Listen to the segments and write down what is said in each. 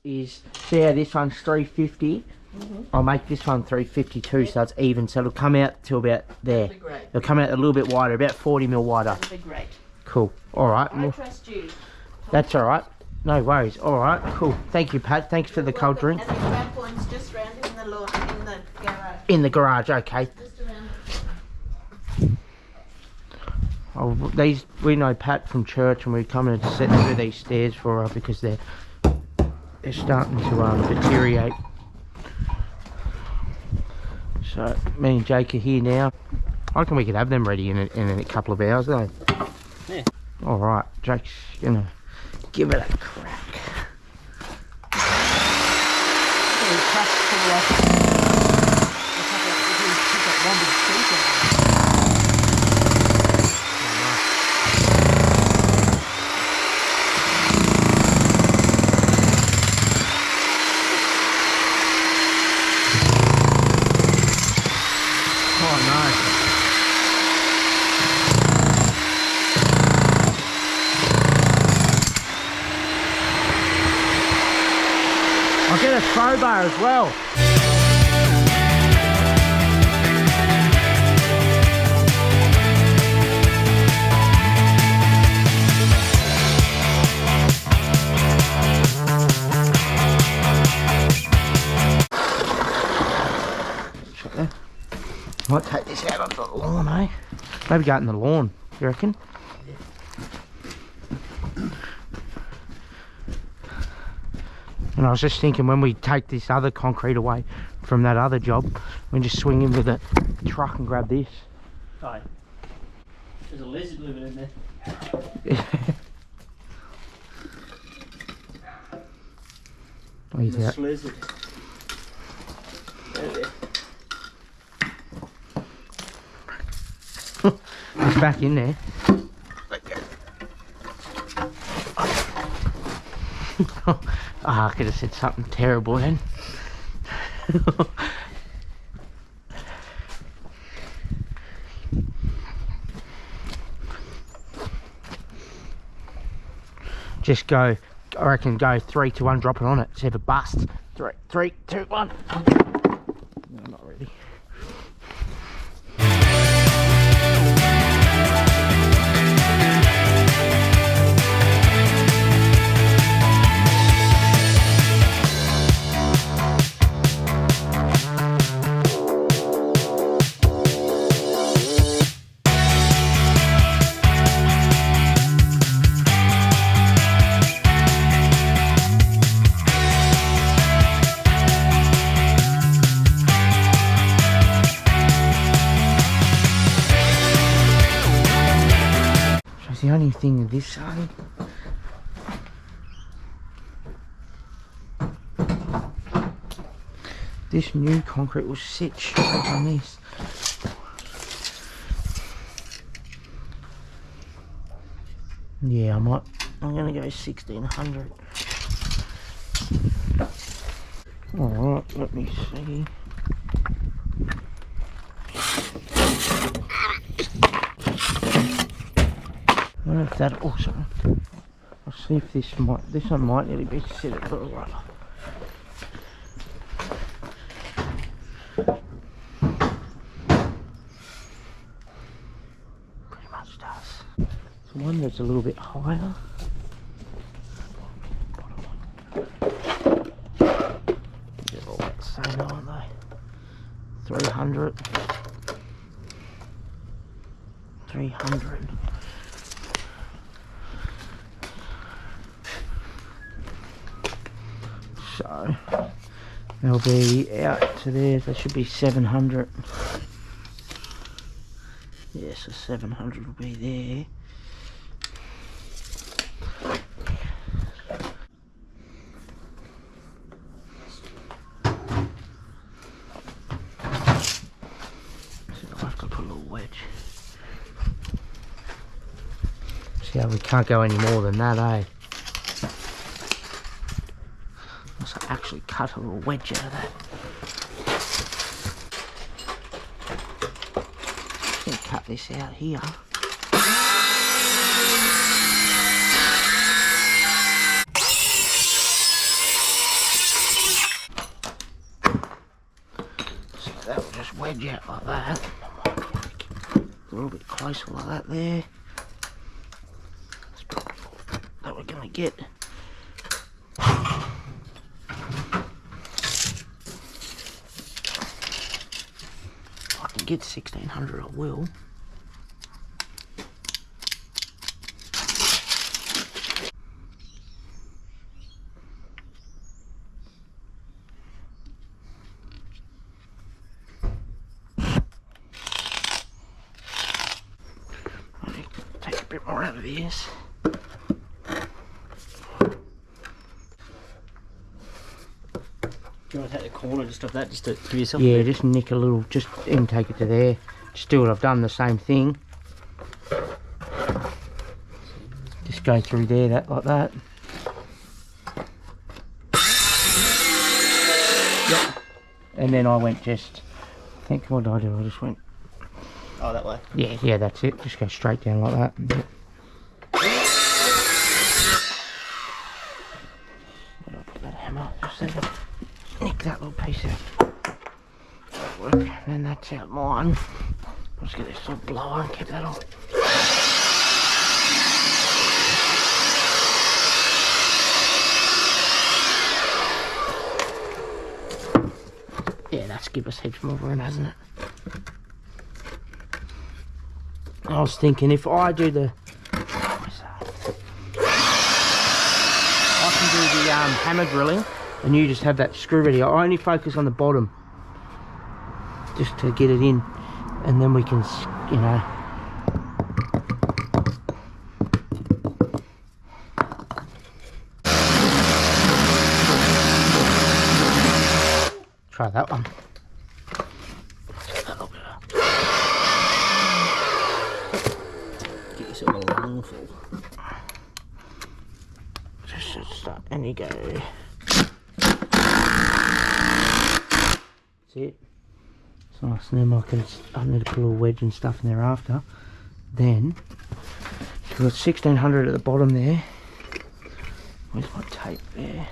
is, see how this one's 350? I'll make this one 352, so it's even, so it'll come out to about there. That'd be great. It'll come out a little bit wider, about 40mm wider. That'd be great. Cool. All right. I trust you. That's all right. No worries. All right. Cool. Thank you, Pat. Thanks for the cold drink. And the grab point's just round in the lawn, in the garage. In the garage. Okay. Just around. Oh, these, we know Pat from church, and we're coming to set through these stairs for her because they're starting to deteriorate. So me and Jake are here now. I reckon we could have them ready in a couple of hours, though. Yeah. All right, Jake's gonna give it a crack. I'll get a crowbar as well. Might take this out of the lawn, eh? Maybe go out in the lawn, you reckon? And I was just thinking, when we take this other concrete away from that other job, we can just swing in with a truck and grab this. Oh, there's a lizard living in there. Oh, he's out. Lizard. He's back in there. I could have said something terrible then. Just go, I reckon go 3, 2, 1, drop it on it, see if it busts. 3, 2, 1. No, not really. The only thing with this side, this new concrete will sit straight on this. Yeah, I'm gonna go 1600. Alright, let me see. I don't know if that also. I'll see if this one might nearly be set it for a while. Pretty much does. The one that's a little bit higher. They're all the same, aren't they? 300. 300. So they'll be out to there. They should be 700. Yeah, so 700 will be there. So I'll have to put a little wedge. See how we can't go any more than that, eh? Actually cut a little wedge out of that. I'm going to cut this out here. edge out like that. A little bit closer like that there. That's probably all that we're gonna get. If I can get 1600, I will. Take a bit more out of this. Do you want to take the corner just off that, just to give yourself Yeah, just nick a little, just and take it to there. Just do what I've done, the same thing. Just go through there, that like that. Yep. And then I went just, I think what did I do? I just went. Oh, that way? Yeah, that's it. Just go straight down like that. Yep. Where do I put that hammer? Just so that, nick that little piece out. That'll work. And then that's out mine. I'll just get this little blower and keep that on. Yeah, that's give us heaps more room, hasn't it? I was thinking if I do the, I can do the hammer drilling, and you just have that screw ready. I only focus on the bottom, just to get it in, and then we can, you know. Try that one. Get yourself a lungful. Just start, and you go. That's it. It's nice, and then I need to put a little wedge and stuff in there after. Then, we've got 1600 at the bottom there. Where's my tape there?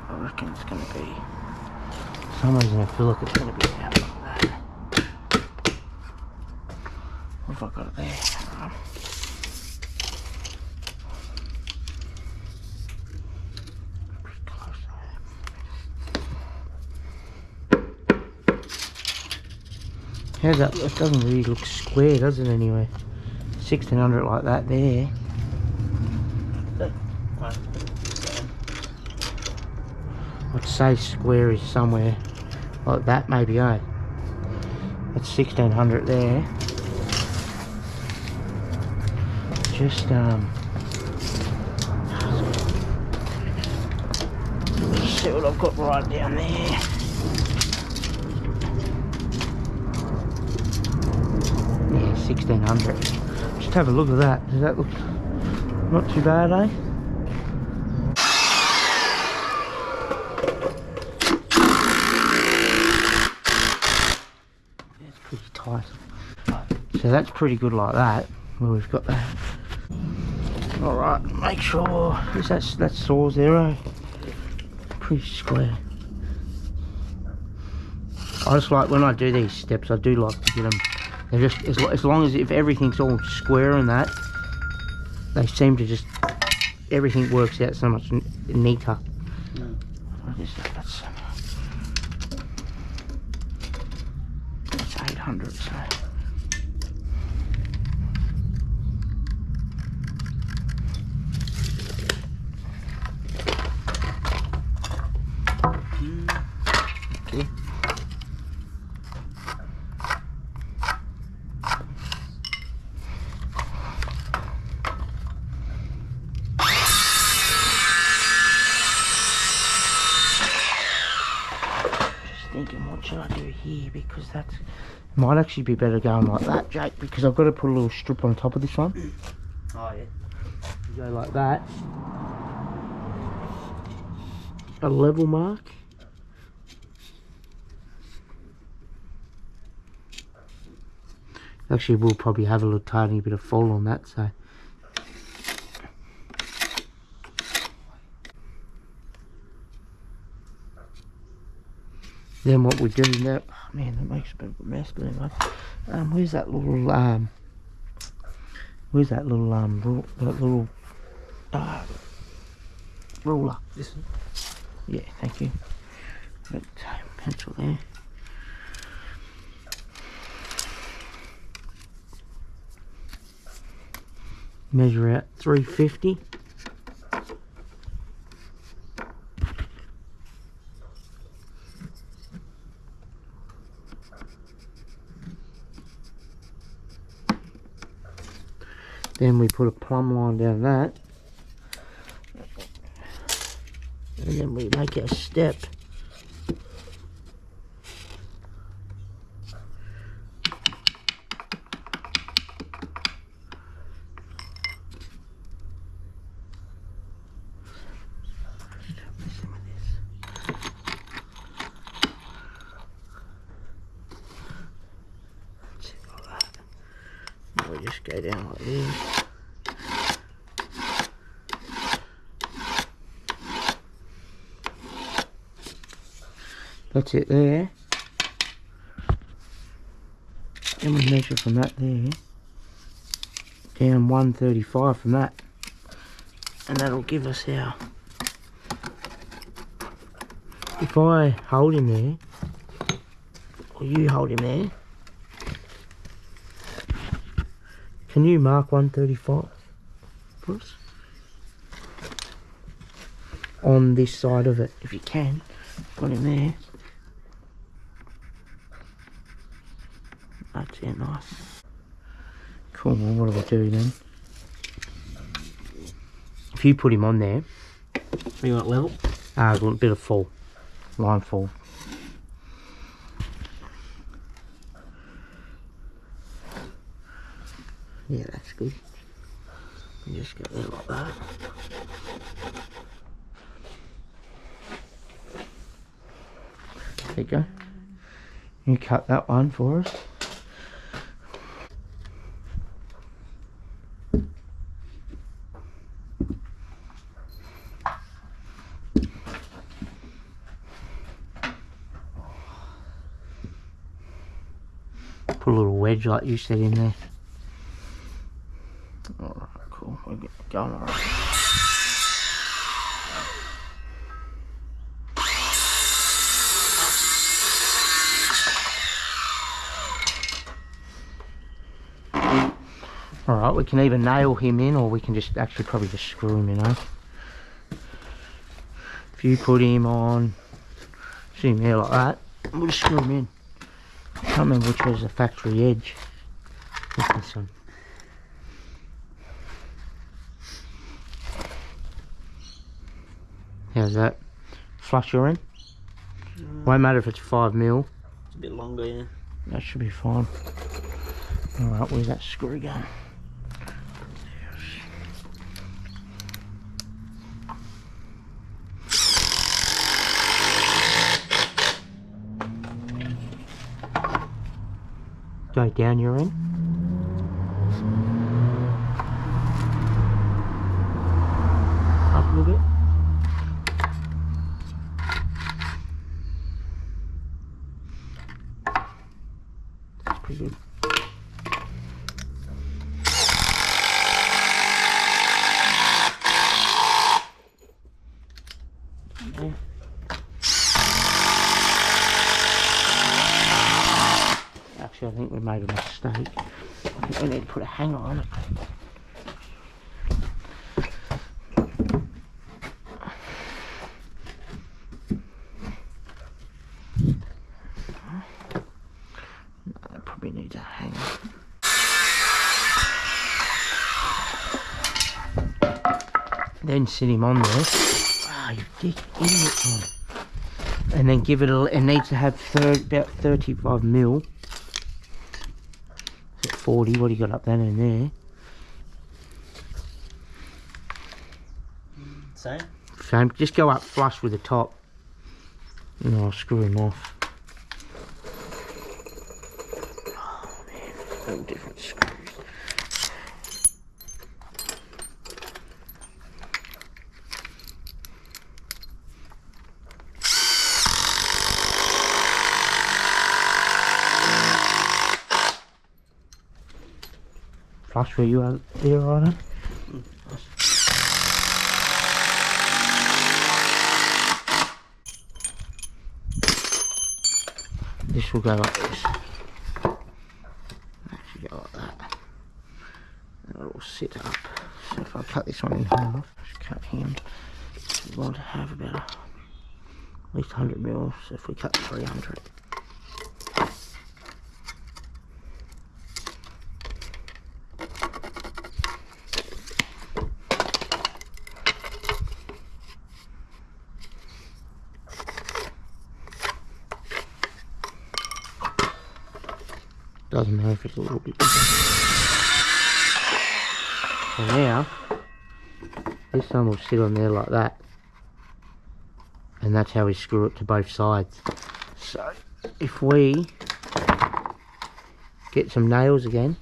I reckon it's going to be, for some reason I feel like it's going to be out like that. What have I got it there? Pretty close there. How's that? It doesn't really look square, does it, anyway? 1600 like that there. I'd say square is somewhere like that, maybe, eh? That's 1600 there. Just see what I've got right down there. Yeah, 1600. Just have a look at that. Does that look not too bad, eh? Pretty tight. So that's pretty good like that, where we've got that. Alright, make sure that saws there, eh? Pretty square. I just like, when I do these steps, I do like to get them, they're just, as long as if everything's all square and that, they seem to just, everything works out so much neater. I guess that's 800, so. Okay. Thinking, what should I do here, because that's might actually be better going like that, Jake, because I've got to put a little strip on top of this one. Oh yeah. You go like that, a level mark. Actually, we'll probably have a little tiny bit of fall on that, so. Then what we do now, oh man, that makes a bit of a mess, but anyway. Where's that little ruler? This one. Yeah, thank you. Got pencil there. Measure out 350. Then we put a plumb line down that, and then we make our step. We'll just go down like this. That's it there. Then we measure from that there down 135 from that, and that'll give us our. If I hold him there, or you hold him there, can you mark 135 for us? On this side of it, if you can. Got him there. That's it, nice. Cool, well, what do we do then? If you put him on there. What do you want, level? A bit of fall. Line fall. Yeah, that's good. You just go there like that. There you go. You cut that one for us. Put a little wedge like you said in there. Alright, cool. We're going alright. Alright, we can either nail him in or we can just actually probably just screw him, you know. If you put him on, see him there like that, we'll just screw him in. I can't remember which was the factory edge. This one. How's that? Flush your in? Won't matter if it's 5mm. It's a bit longer, yeah. That should be fine. Alright, where's that screw going? Go down your end. Up a little bit. That's pretty good. Okay. Actually, I think we made a mistake. I think we need to put a hanger on it. No, that probably needs a hanger. Then sit him on there. Ah, you dick idiot. And then give it a. It needs to have about 35mm. 40, what do you got up then and there? Same? Same, just go up flush with the top. And I'll screw him off. Oh man, all different screws. flush where you are there, right? This will go like this. Actually go like that. And it'll sit up. So if I cut this one in half, just cut him. We want to have about at least 100 mil. So if we cut 300. Doesn't matter if it's a little bit bigger. So now, this one will sit on there like that. And that's how we screw it to both sides. So, if we get some nails again.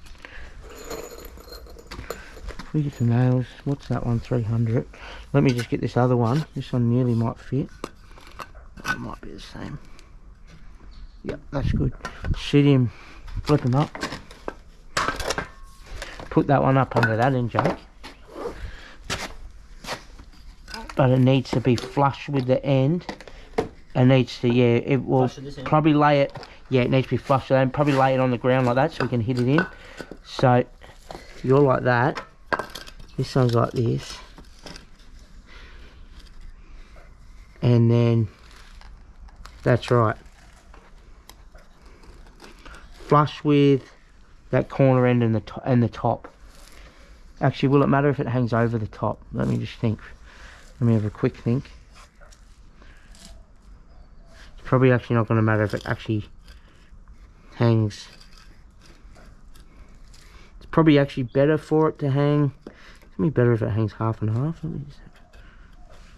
If we get some nails, what's that one, 300. Let me just get this other one. This one nearly might fit. It might be the same. Yep, that's good. Sit him. Flip them up. Put that one up under that end, Jake. But it needs to be flush with the end. It needs to, yeah, it will probably lay it, yeah, it needs to be flush with that, probably lay it on the ground like that so we can hit it in. So, you're like that. This one's like this. And then, that's right. Flush with that corner end and the top. Actually, will it matter if it hangs over the top? Let me just think. Let me have a quick think. It's probably actually not going to matter if it actually hangs. It's probably actually better for it to hang. It's going to be better if it hangs half and half. Let me just have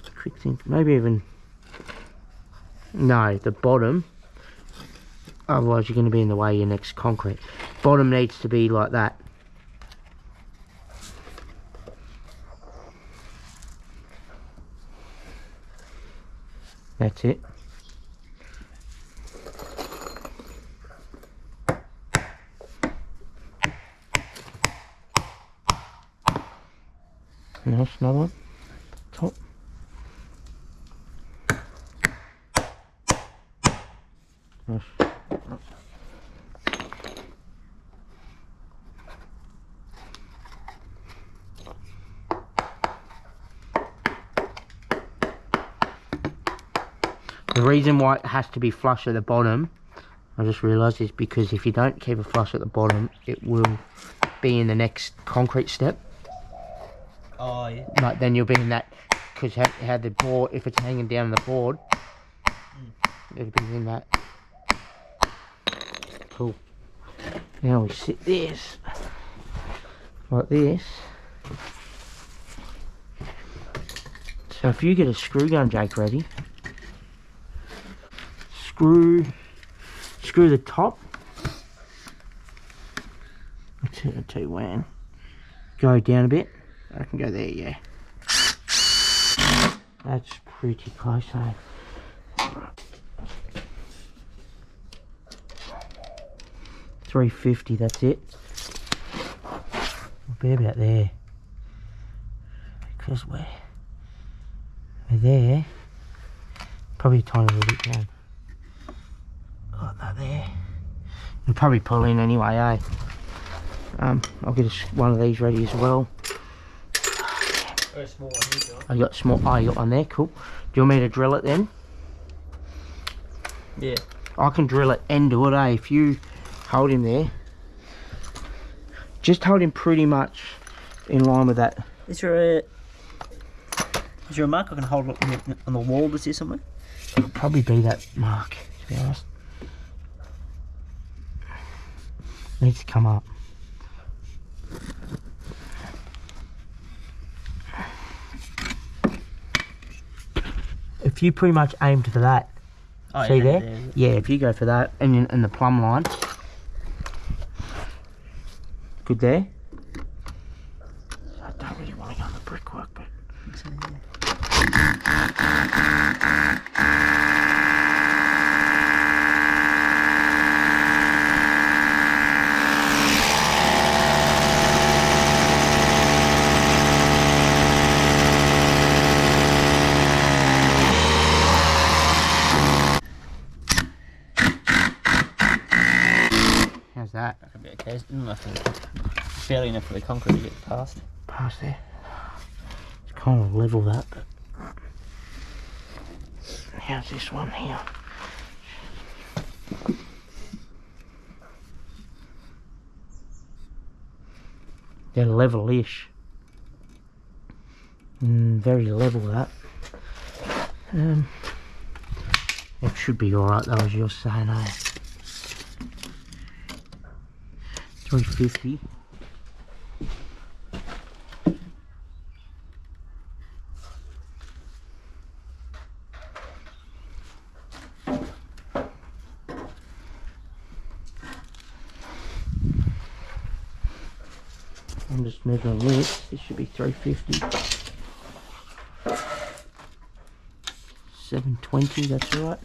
a quick think. Maybe even... No, the bottom. Otherwise you're going to be in the way of your next concrete. Bottom needs to be like that. That's it. Nice, another one. Top. Nice. The reason why it has to be flush at the bottom, I just realised, is because if you don't keep it flush at the bottom, it will be in the next concrete step. Oh, yeah. Like then you'll be in that, because how the board, if it's hanging down the board, it'll be in that. Cool. Now we sit this, like this. So if you get a screw gun, Jake, ready. Screw the top. I'll tell you when. Go down a bit. I can go there, yeah. That's pretty close, eh? 350, that's it. We'll be about there. Because we're there. Probably a tiny little bit down. Like that there. You'll probably pull in anyway, eh? I'll get one of these ready as well. Very small one here, I got small. Oh, you got one there. Cool. Do you want me to drill it then? Yeah. I can drill it and do it, eh? If you hold him there, just hold him pretty much in line with that. Is there a mark I can hold on the wall that's here somewhere? It'll probably be that mark, to be honest. Needs to come up. If you pretty much aim for that, see yeah, there? Yeah, if you go for that and the plumb line. Good there. I don't really want to go on the brickwork, but. There's enough for barely enough for the concrete to get past. Past there. It's kind of level that, but how's this one here? They're level-ish. Very level that. It should be alright though, as you're saying, eh? 350. I'm just measuring this. This should be 350. 720, that's right.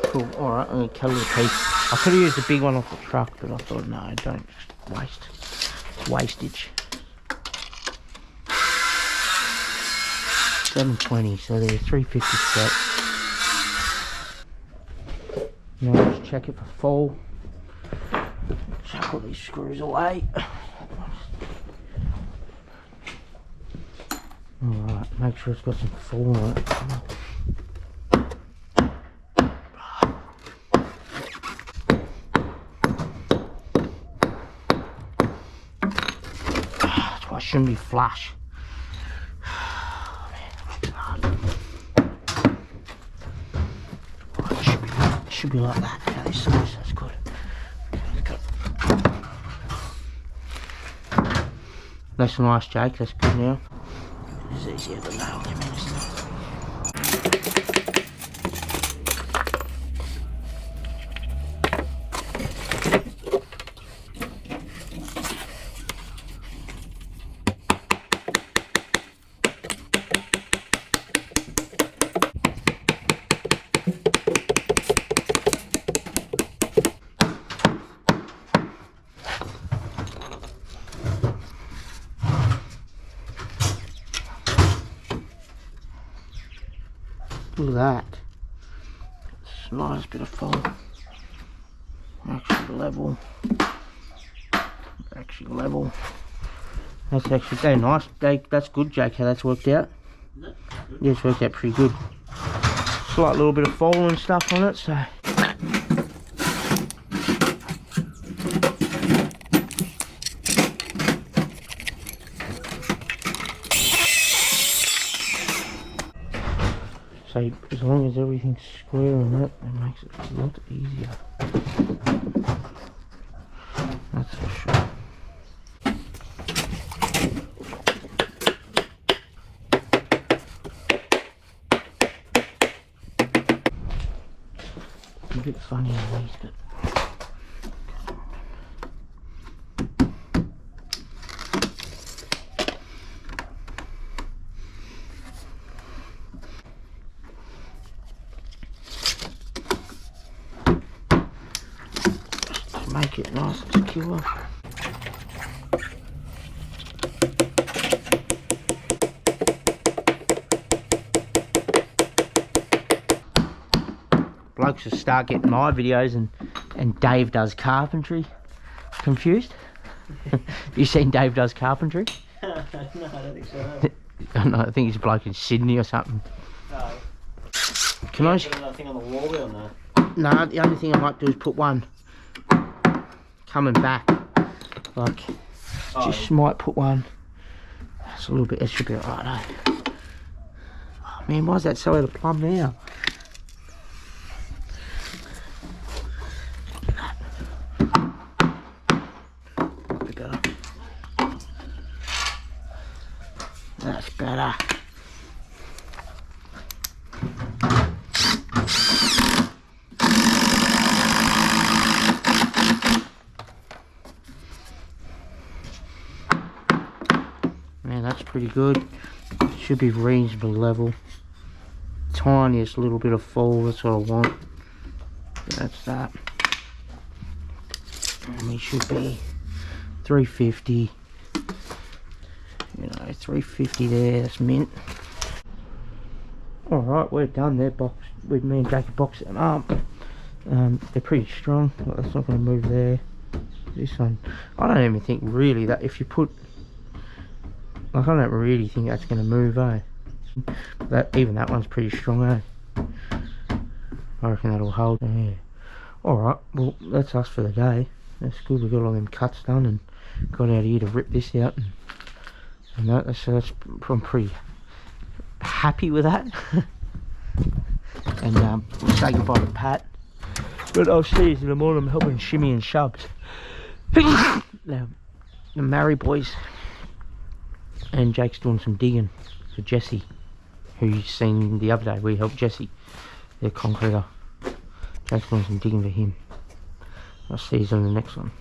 Cool, alright, I'm going to cut a little piece. I could have used the big one off the truck, but I thought, no, don't waste. It's wastage. 720, so there's 350 steps. Now just check it for fall. Chuck all these screws away. Alright, make sure it's got some fall on it. I shouldn't be flush. It should be like that. Yeah, this size, that's good. That's nice, Jake. That's good now. It's easier than that. Look at that. It's a nice bit of foam. Actually level. That's actually very nice. That's good, Jake, how that's worked out. Yeah, it's worked out pretty good. Slight little bit of foam and stuff on it, so. So as long as everything's square on that, it makes it a lot easier. That's for sure. A bit funny on these, but make it nice and secure. Blokes will start getting my videos and Dave does carpentry. Confused? Have you seen Dave does carpentry? No, I don't think so. No, I think he's a bloke in Sydney or something. No. Can I? Put another thing on the wall there or no? No, the only thing I might do is put one coming back. Like, just might put one. It's a little bit, it should be alright, eh? Oh man, why is that so out of plumb now? Better. That's better. pretty good. Should be reasonably level. Tiniest little bit of fall, that's what I want. That's that. And we should be 350. You know, 350 there, that's mint. Alright, we're done there, with me and Jackie boxing them up. They're pretty strong. That's not going to move there. This one, I don't even think really that if you put, like, I don't really think that's going to move, eh? Even that one's pretty strong, eh? I reckon that'll hold. Yeah. Alright, well, that's us for the day. That's good, we got all them cuts done and got out here to rip this out. And that's I'm pretty happy with that. And we'll say goodbye to Pat. But I'll see you in the morning. I'm helping Shimmy and Shubs. The Murray boys. And Jake's doing some digging for Jesse, who you've seen the other day. We helped Jesse, the concreter. Jake's doing some digging for him. I'll see you on the next one.